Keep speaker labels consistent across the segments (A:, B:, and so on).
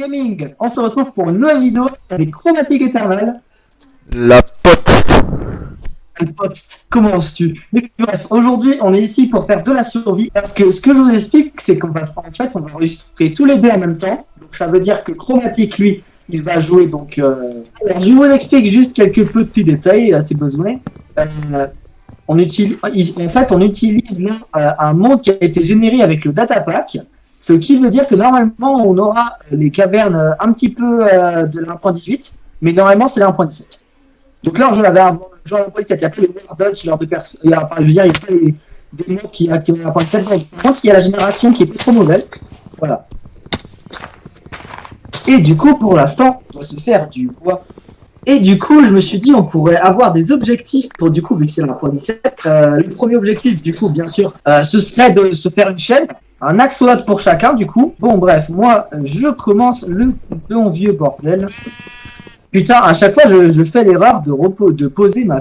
A: Gaming. On se retrouve pour une nouvelle vidéo avec Chromatique Éternel.
B: La pote.
A: Et pote, comment tu? Mais bref, aujourd'hui, on est ici pour faire de la survie. Parce que ce que je vous explique, c'est qu'on va on va enregistrer tous les deux en même temps. Donc ça veut dire que Chromatique, lui, il va jouer. Donc, alors, je vous explique juste quelques petits détails à ses besoins. On utilise là un monde qui a été généré avec le data pack. Ce qui veut dire que normalement, on aura les cavernes un petit peu de la 1.18, mais normalement, c'est la 1.17. Donc là, je l'avais avant, genre la 1.17, il n'y a pas les Wardle, ce genre de personnes. Enfin, je veux dire, il n'y a pas des mots qui activent la 1.17. Par contre, il y a la génération qui est pas trop mauvaise. Voilà. Et du coup, pour l'instant, on doit se faire du bois. Et du coup, je me suis dit, on pourrait avoir des objectifs pour, du coup, vu que c'est la 1.17. Le premier objectif, du coup, bien sûr, ce serait de se faire une chaîne. Un axolot pour chacun, du coup. Bon, bref, moi, je commence le bon vieux bordel. Putain, à chaque fois, je fais l'erreur de poser ma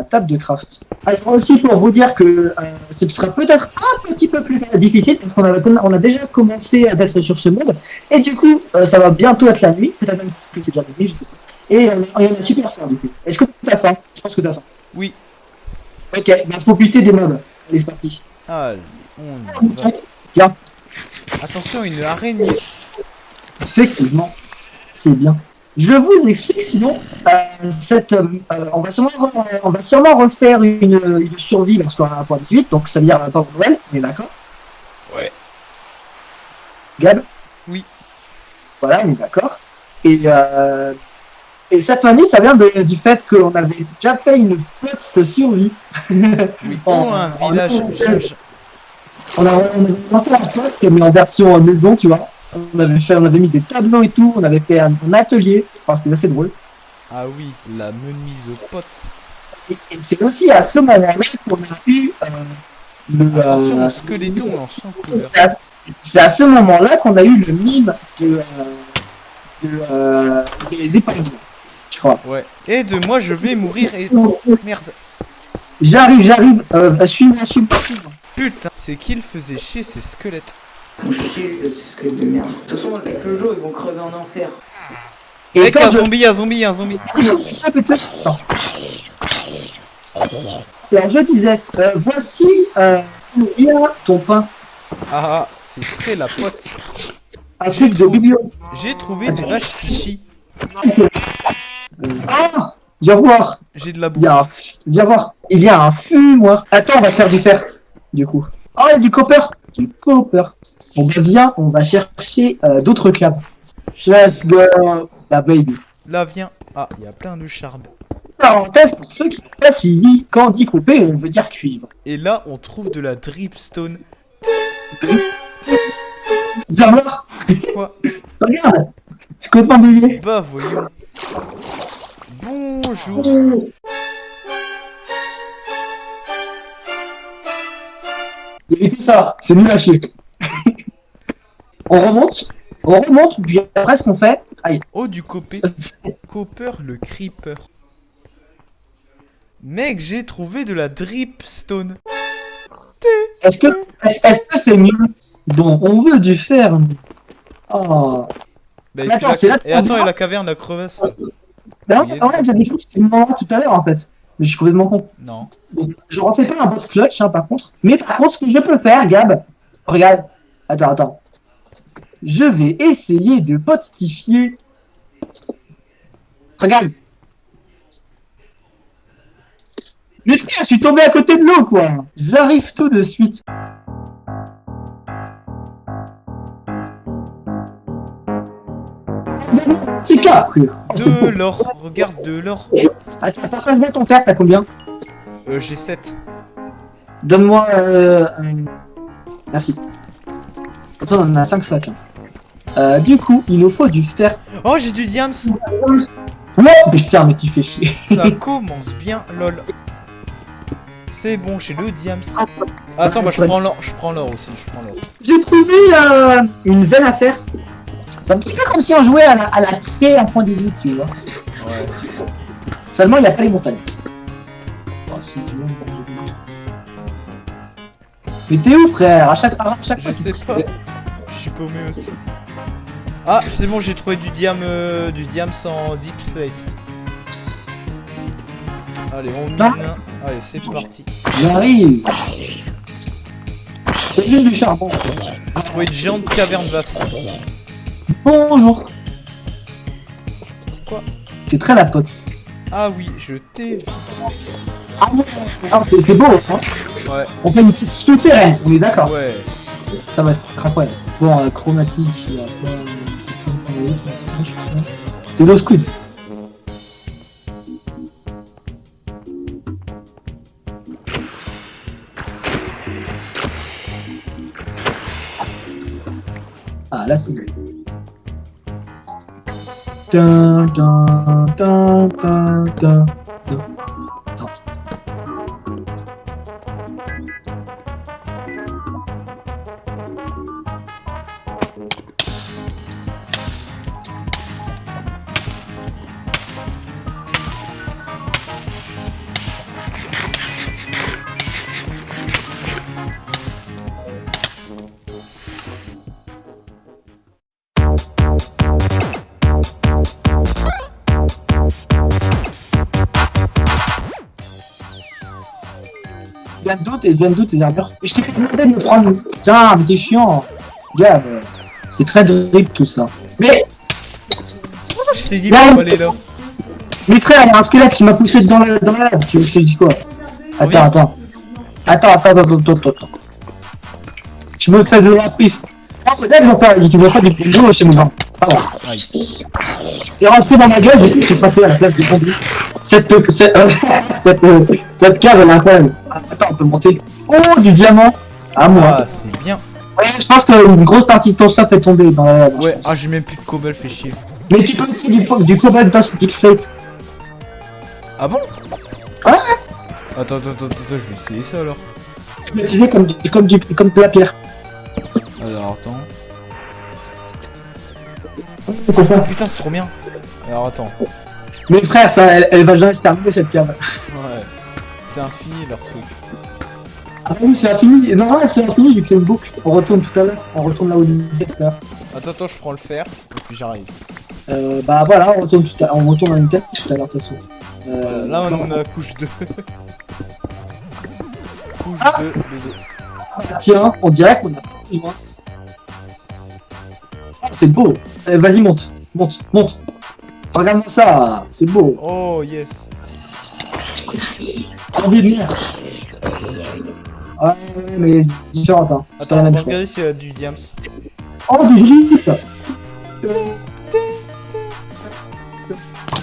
A: table de craft. Alors aussi, pour vous dire que ce sera peut-être un petit peu plus difficile, parce on a déjà commencé à être sur ce monde. Et du coup, ça va bientôt être la nuit. Peut-être même que c'est déjà la nuit, je sais pas. Et on a super faim, du coup. Est-ce que t'as faim? Je pense que t'as faim.
B: Oui.
A: Ok, bah faut buter des mobs. Allez, c'est parti.
B: Allez, on y va.
A: Tiens.
B: Attention, une araignée.
A: Effectivement, c'est bien. Je vous explique, sinon, on va sûrement refaire une survie lorsqu'on a un point 18, donc ça veut dire pas pour Noël, on est d'accord?
B: Ouais.
A: Gab?
B: Oui.
A: Voilà, on est d'accord. Et cette année, ça vient du fait qu'on avait déjà fait une petite survie.
B: Oui. Un village.
A: On a commencé la poste, mais en version maison, tu vois. On avait mis des tableaux et tout, on avait fait un atelier, enfin c'était assez drôle.
B: Ah oui, la menuise au pote.
A: Et c'est aussi à ce moment-là qu'on a eu
B: Attention au squeletton en sang couleur.
A: C'est à ce moment-là qu'on a eu le mime des épingles, je crois.
B: Ouais. Et de moi, je vais mourir et... Merde.
A: J'arrive, suis-moi.
B: Putain, c'est qu'il faisait chier ces squelettes.
C: Chier, ce squelette de merde. De toute façon, avec le jeu, ils vont crever en enfer.
A: Et
B: mec,
A: quand
B: un zombie.
A: Attends. Alors je disais, voici bien ton pain.
B: Ah, c'est très la pote.
A: Un truc de biblio.
B: J'ai trouvé des vaches qui chient.
A: Ah, viens voir.
B: J'ai de la bouffe.
A: Viens voir. Il y a un fumoir. Attends, on va se faire du fer. Du coup. Oh, il y a du copper. Bon, bah viens, on va chercher d'autres câbles. Let's go. La baby.
B: Là, viens. Ah, il y a plein de charbon.
A: Parenthèse, pour ceux qui n'ont pas suivi, quand on dit couper, on veut dire cuivre.
B: Et là, on trouve de la dripstone.
A: Viens voir.
B: Quoi?
A: Regarde. C'est complètement dévié.
B: Bah, voyons. Bonjour.
A: Il y avait que ça. C'est nul à chier. On remonte, puis après ce qu'on fait... Aïe.
B: Oh, du copper. Copper le creeper. Mec, j'ai trouvé de la dripstone.
A: Est-ce que c'est mieux? Bon, on veut du fer. Oh.
B: Bah,
A: Mais attends, c'est là.
B: et attends, et la caverne, la crevasse.
A: Non, en fait, j'avais cru que c'était le moment tout à l'heure en fait. Mais je suis complètement con.
B: Non.
A: Bon, je refais pas un bot clutch hein, par contre. Mais par contre, ce que je peux faire, Gab, regarde. Attends. Je vais essayer de botifier. Regarde. Mais frère, je suis tombé à côté de l'eau quoi. J'arrive tout de suite. C'est cas, frère.
B: De l'or, regarde de l'or.
A: Attends, partage-moi ton fer, t'as combien?
B: J'ai 7.
A: Donne-moi un... Merci. Attends, on en a 5 sacs. Du coup, il nous faut du fer.
B: Oh, j'ai du diams.
A: Ouais, putain, mais tu fais chier.
B: Ça commence bien, lol. C'est bon, j'ai le diams. Attends, bah je prends l'or aussi,
A: J'ai trouvé une veine à fer. C'est un petit peu comme si on jouait à la clé 1.18, tu vois.
B: Ouais.
A: Seulement, il n'y a pas les montagnes. Oh, si, tu vois, mais t'es où, frère? À chaque
B: Je sais pas. Je suis paumé aussi. Ah, c'est bon, j'ai trouvé du diam en deep slate. Allez, on mine. Allez, c'est parti.
A: J'arrive. C'est juste du charbon.
B: J'ai trouvé une géante caverne vaste.
A: Bonjour.
B: Quoi?
A: C'est très la pote.
B: Ah oui, je t'ai vu.
A: Ah non, c'est beau, hein.
B: Ouais.
A: On fait une petite souterraine, on est d'accord.
B: Ouais.
A: Ça va être incroyable. Bon, chromatique, il y a c'est l'eau squid. Ah, là c'est lui. Dun, dun, dun, dun, dun, dun. Attends. Viens d'où tes armures? Je t'ai fait demander de me prendre. Tiens, mais t'es chiant. Regarde, c'est très drip tout ça. Mais,
B: C'est pour ça que je t'ai dit
A: Là,
B: pour aller là.
A: mes frères, il y a un squelette qui m'a poussé dans la lave. Tu veux que je te dise quoi?
B: Oui.
A: Attends. Tu me fais de la pisse. Là, ils vont faire du plombo chez mes gens. Pardon.
B: Aïe.
A: Il est rentré dans ma gueule, du coup, j'ai frappé à la place du plombo. Cette cave, elle est incroyable. Attends, on peut monter. Oh, du diamant. À moi.
B: Ah, c'est bien.
A: Ouais, je pense qu'une grosse partie de ton stuff est tombée dans la lave.
B: Ouais, ah, j'ai même plus de cobble, fait chier.
A: Mais tu peux aussi du cobalt dans ce deep slate.
B: Ah bon?
A: Ouais.
B: Attends, je vais essayer ça alors.
A: Tu peux utiliser comme de la pierre.
B: Alors, attends.
A: C'est ça.
B: Putain, c'est trop bien. Alors, attends.
A: Mais frère, ça, elle va jamais se terminer cette cave.
B: Ouais. C'est infini leur truc.
A: Ah oui, c'est infini. Non, ouais, c'est infini vu que c'est une boucle. On retourne tout à l'heure. On retourne là où il était tout à l'heure.
B: Attends, je prends le fer, et puis j'arrive.
A: Bah voilà, on retourne à une tête tout à l'heure de toute façon.
B: Voilà, là, on a couche 2. Couche 2, bébé.
A: Tiens, on dirait qu'on a pas plus loin. Oh, c'est beau. Vas-y, monte. Regarde-moi ça, c'est beau.
B: Oh, yes.
A: J'ai envie de venir. Ouais, mais différente, hein. C'est pas
B: Attends,
A: la
B: on
A: même
B: va
A: chose.
B: regarder s'il y a du diams.
A: Oh, du drip.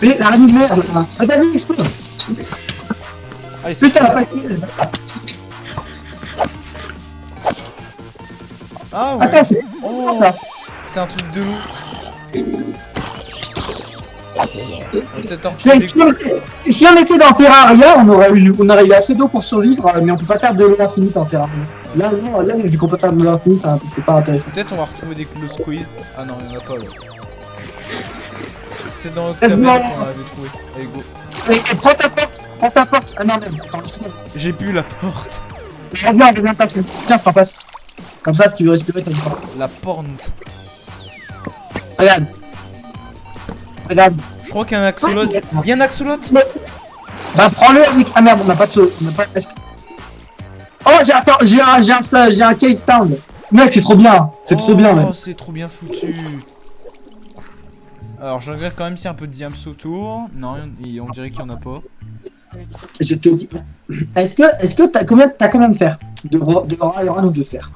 A: Mais la reine de merde, là. Ah, vas-y, explose.
B: Allez, c'est
A: Putain, la paquet.
B: Ah ouais.
A: Attends, c'est
B: Oh,
A: quoi ça?
B: c'est un truc de loup. On va peut-être en
A: C'est-
B: tuer
A: Si on était dans Terraria, on aurait eu assez d'eau pour survivre, mais on peut pas faire de l'eau infinie en Terraria. Là, non, là, vu qu'on peut faire de l'eau infinie, c'est pas intéressant.
B: Peut-être on va retrouver des closquid. Ah non, il y en a pas là. C'était dans notre
A: Laisse-moi.
B: caverne qu'on avait trouvé. Allez, go.
A: Et prends ta porte. Ah non, même. Attends, excuse-moi.
B: J'ai pu la porte.
A: Je reviens, t'inquiète. Tiens, prends passe. Comme ça, si tu veux respirer, t'as du temps.
B: La porte.
A: Regarde.
B: Je crois qu'il y a un axolot. Il y a un axolot.
A: Bah, prends-le avec. Ah merde, on n'a pas de saut. Oh, j'ai un cave sound. Mec, c'est trop bien. C'est trop bien, mec.
B: Oh, c'est trop bien foutu. Alors, je regarde quand même s'il y a un peu de diams autour. Non, on dirait qu'il y en a pas.
A: Je te dis. Est-ce que t'as combien de fer? De iron ou de fer?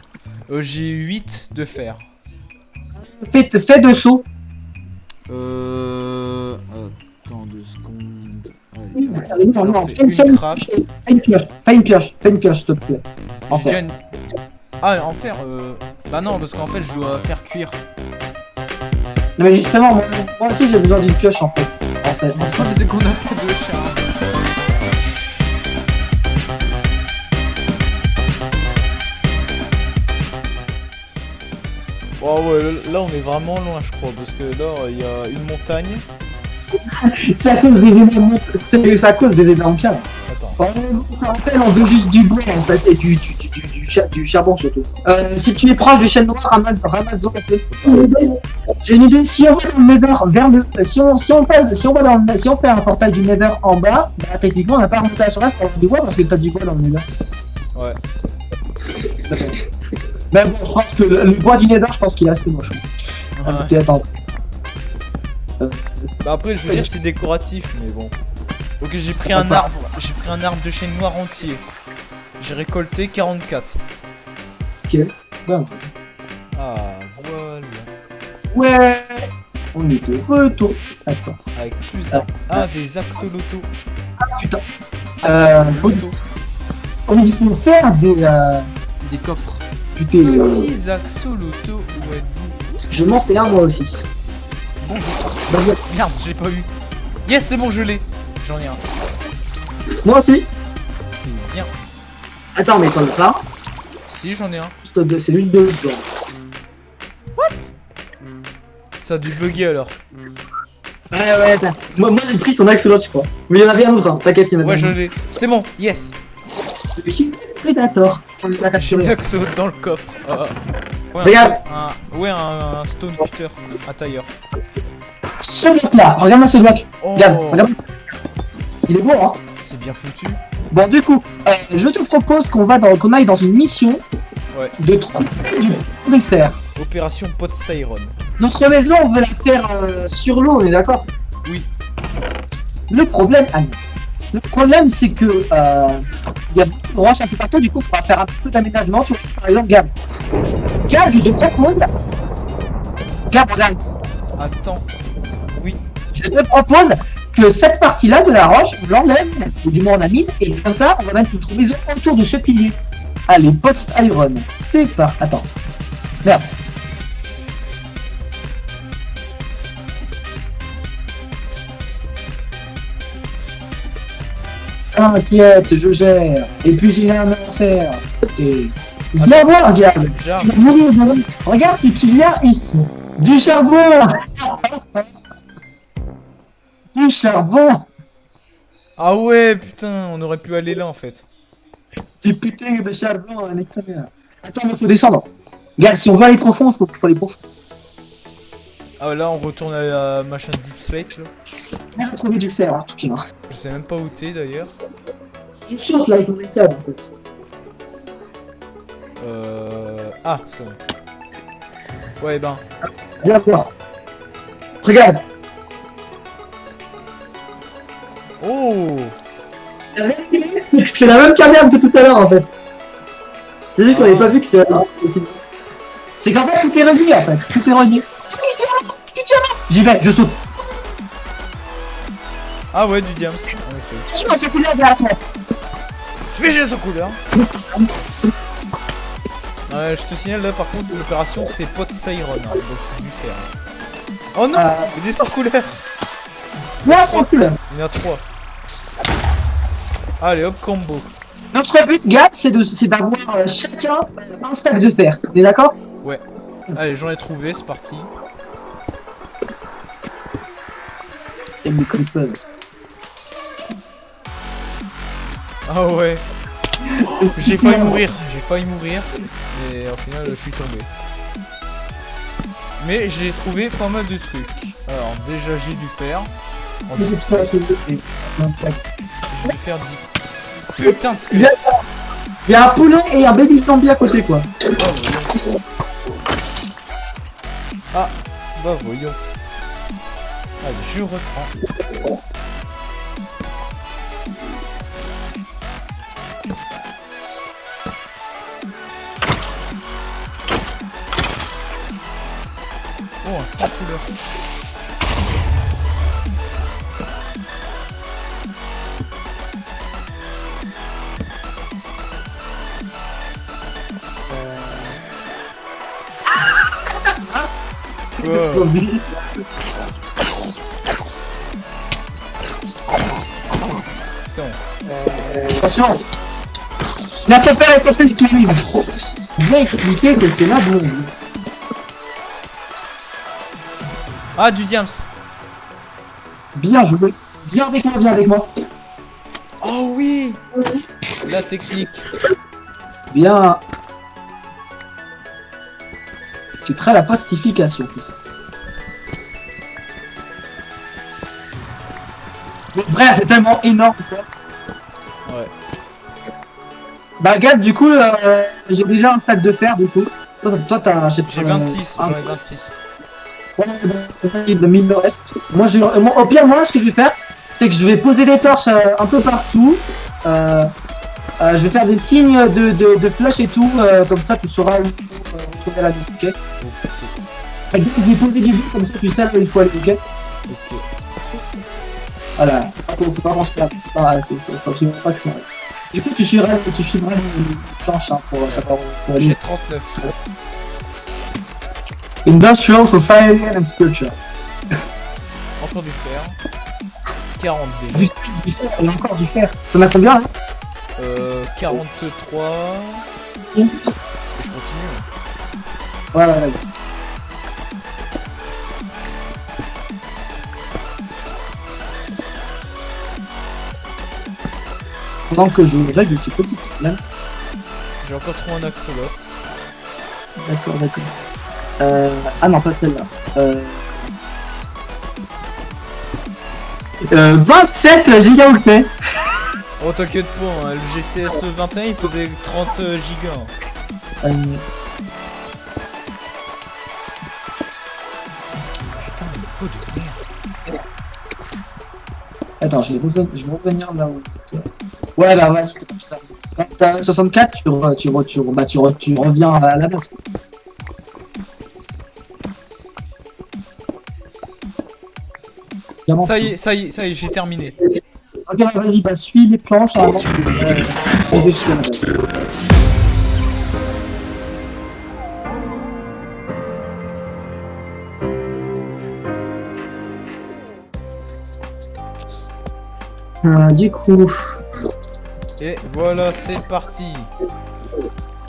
B: J'ai 8 de fer.
A: Fais 2 sauts.
B: Attends 2 secondes. Allez,
A: Non,
B: j'en fais une craft.
A: Fais une pioche, s'il te plaît. En
B: J'ai déjà
A: fer.
B: une... Ah, en fer, Bah non, parce qu'en fait, je dois faire cuire.
A: Non, mais justement, moi aussi j'ai besoin d'une pioche en fait.
B: Ah, mais c'est qu'on a pas de charbon. Oh ouais, là on est vraiment loin, je crois, parce que là il y a une montagne.
A: C'est à cause des énormes caves.
B: Attends.
A: On rappelle, on veut juste du bois en fait et du du charbon surtout. Si tu es proche du chêne noir, ramasse-en un peu. J'ai une idée, si on va dans le Nether, vers le, si on passe, si on va dans le, si on fait un portail du Nether en bas, bah, techniquement on n'a pas remonté à la surface pour avoir du bois parce que t'as du bois dans le Nether.
B: Ouais.
A: Mais bon, je pense que le bois du Nether, je pense qu'il est assez moche.
B: Ouais.
A: Attends.
B: Bah après, je veux dire, c'est décoratif, mais bon. Ok, j'ai pris un arbre. J'ai pris un arbre de chêne noir entier. J'ai récolté 44.
A: Ok. Bon.
B: Ah, voilà.
A: Ouais. On est de retour. Attends.
B: Avec plus d'un. Ah, des axolotls.
A: Putain.
B: Axolotls.
A: Il faut faire
B: Des coffres.
A: putain,
B: Petits axolotls, où êtes-vous?
A: je m'en fais un moi aussi.
B: Bonjour.
A: Vas-y.
B: Merde, je l'ai pas eu. Yes, c'est bon, je l'ai. J'en ai un.
A: Moi aussi.
B: C'est bien.
A: Attends, mais t'en as pas.
B: Si, j'en ai un.
A: C'est lui de
B: Ça a dû bugger alors.
A: Ouais, attends. Moi j'ai pris ton axolot, je crois. Mais il y en avait un autre, hein. T'inquiète, il y en avait
B: Ouais,
A: un
B: je
A: autre.
B: l'ai. C'est bon, yes.
A: Predator. On les a
B: J'ai
A: capturés.
B: une axolotl dans le coffre. Ouais,
A: Regarde.
B: un stone cutter, un tailleur.
A: Ce bloc là, regarde-moi ce bloc.
B: Oh,
A: Regarde. Il est beau, hein.
B: c'est bien foutu.
A: Bon, du coup, je te propose qu'on aille dans une mission
B: Ouais.
A: de trouver du fer.
B: Opération pot styron.
A: Notre maison, on veut la faire sur l'eau, on est d'accord?
B: Oui.
A: Le problème, c'est que il y a beaucoup de roches un peu partout, du coup, il faudra faire un petit peu d'aménagement. Tu vois, par exemple, Gab, je te propose. Gab, regarde,
B: Attends. Oui.
A: je te propose que cette partie-là de la roche, on l'enlève, ou du moins on la mine, et comme ça, on va mettre notre maison autour de ce pilier. Allez, pot iron, c'est parti. Attends. Merde. T'inquiète, je gère. Et puis j'ai un enfer. Et... Viens voir, Gab.
B: J'arrive.
A: Tu vas mourir de rire. Regarde ce qu'il y a ici. Du charbon. Du charbon.
B: Ah ouais, putain, on aurait pu aller là en fait.
A: Du putain de charbon à l'extérieur. Attends, mais faut descendre. Gab, si on veut aller profond, faut aller profond.
B: Ah là, on retourne à la machin Deep Slate là.
A: Moi, j'ai trouvé du fer, en tout cas.
B: Je sais même pas où t'es d'ailleurs.
A: Je suis là, ils ont des tables, en fait.
B: Ah, c'est bon. Ouais, ben.
A: Viens voir. Regarde.
B: Oh!
A: C'est la même caverne que tout à l'heure, en fait. C'est juste qu'on n'avait pas vu que c'était la même possible. C'est qu'en fait, tout est relié, en fait. Tout est relié. J'y vais, je saute.
B: Ah ouais, du diams, en effet.
A: Je vais couleur derrière toi.
B: Tu fais gérer sa couleur. Ouais, je te signale là par contre l'opération c'est pot styron, hein, donc c'est du fer. Oh non, il y a des sans couleurs.
A: Moi, sans couleur.
B: Il y en a 3. Allez hop, combo.
A: Notre but, Gab, c'est d'avoir chacun un stack de fer. On est d'accord?
B: Ouais. Allez, j'en ai trouvé, c'est parti.
A: Et mes creepers.
B: Ah ouais. J'ai failli mourir, et au final je suis tombé. Mais j'ai trouvé pas mal de trucs. Alors déjà j'ai du fer. En
A: Mais c'est
B: deep
A: pas
B: slate.
A: ce que je
B: J'ai du fer deep. Putain de squelette.
A: Il y a un poulet et un baby zombie à côté, quoi.
B: Ah, bah voyons. Allez, je reprends. Oh, un sans couleur. Wow.
A: Zombie.
B: C'est bon.
A: Attention. La super est fait streaming. Je vais expliquer que c'est la bombe.
B: Ah, du diams.
A: Bien joué. Viens avec moi, viens avec moi.
B: Oh oui. La technique.
A: Bien. faciliterait la postification, tout ça. Mais frère, c'est tellement énorme, quoi.
B: Ouais.
A: Bah, Gab, du coup, j'ai déjà un stack de fer, du coup. Toi, t'as.
B: J'ai 26, j'en ai 26.
A: Ouais, mais il me reste. Moi, au pire, moi, ce que je vais faire, c'est que je vais poser des torches un peu partout. Je vais faire des signes de flash et tout, comme ça tu sauras où trouver la liste, ok? J'ai posé du but, comme ça tu sais où il faut aller, ok?
B: Ok.
A: Voilà, faut pas qu'on se perde, faut absolument pas que c'est vrai. Du coup, tu suivras une planche hein, pour savoir où aller.
B: J'ai 39.
A: Industrial, Society and Culture.
B: Encore du fer. 40 déjà.
A: Du fer, il y a encore du fer. T'en as combien là?
B: 43.
A: Oui.
B: Et je continue.
A: Ouais. Pendant que je règle ce petit problème.
B: J'ai encore trouvé un axolot.
A: D'accord. Ah non, pas celle-là. 27 gigaoctets.
B: Oh t'inquiète pas, hein, le GCS 21 il faisait 30 gigas.
A: Euh,
B: Putain mais quoi de merde.
A: Attends, je vais revenir là où. Ouais, bah ouais, c'était comme ça. Quand t'as 64, tu reviens à la base.
B: Ça y est, j'ai terminé.
A: Ok, vas-y, bah suis les planches avant que jusqu'à la base. Du coup.
B: Et voilà, c'est parti.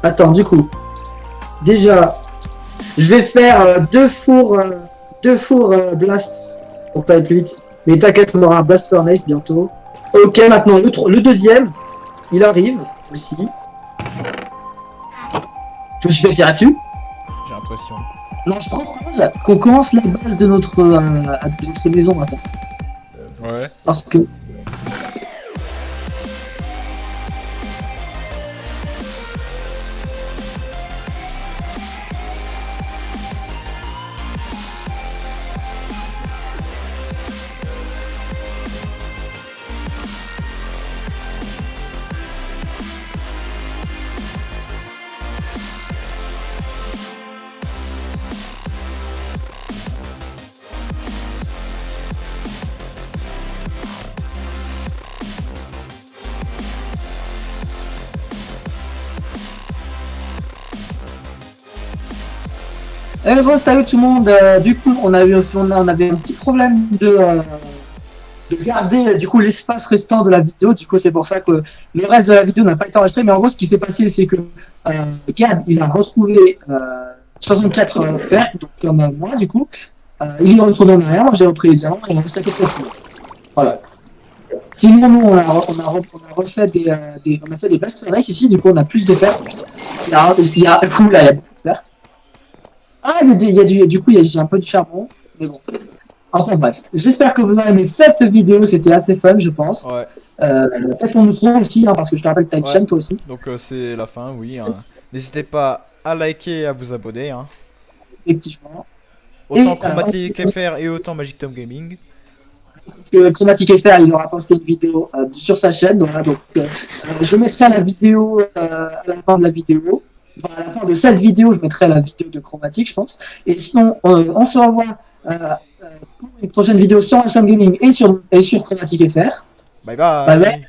A: Attends, du coup. Déjà, je vais faire deux fours blast pour tailler plus vite. Mais t'inquiète, on aura un blast furnace bientôt. Ok, maintenant le deuxième, il arrive aussi. Je me suis fait tirer dessus.
B: J'ai l'impression.
A: Non, je propose qu'on commence la base de notre maison maintenant.
B: Ouais.
A: Parce que. Bon, salut tout le monde. Du coup, on avait un petit problème de garder du coup l'espace restant de la vidéo. Du coup, c'est pour ça que le reste de la vidéo n'a pas été enregistré. Mais en gros, ce qui s'est passé, c'est que Gad, il a retrouvé 64 fer, donc comme moi, du coup. Il est retourné en arrière, moi j'ai repris les diamants et il a resté à côté de tout. Voilà. Sinon, nous, on a fait des blast furnace ici. Du coup, on a plus de fer. Putain. Il y a beaucoup de fer. Ah, j'ai un peu de charbon, mais bon. Enfin bref, j'espère que vous avez aimé cette vidéo, c'était assez fun, je pense.
B: Ouais.
A: Peut-être qu'on nous trouve aussi, hein, parce que je te rappelle que t'as une chaîne toi aussi.
B: Donc c'est la fin, oui. Hein. N'hésitez pas à liker et à vous abonner. Hein.
A: Effectivement.
B: Autant Chromatic FR et autant Magic Tom Gaming.
A: Parce que Chromatic FR, il aura posté une vidéo sur sa chaîne, donc je mettrai la vidéo à la fin de la vidéo. Enfin, à la fin de cette vidéo, je mettrai la vidéo de Chromatic, je pense. Et sinon, on se revoit pour une prochaine vidéo sur Magic Tom Gaming et sur Chromatic FR.
B: Bye bye.
A: Bye bye.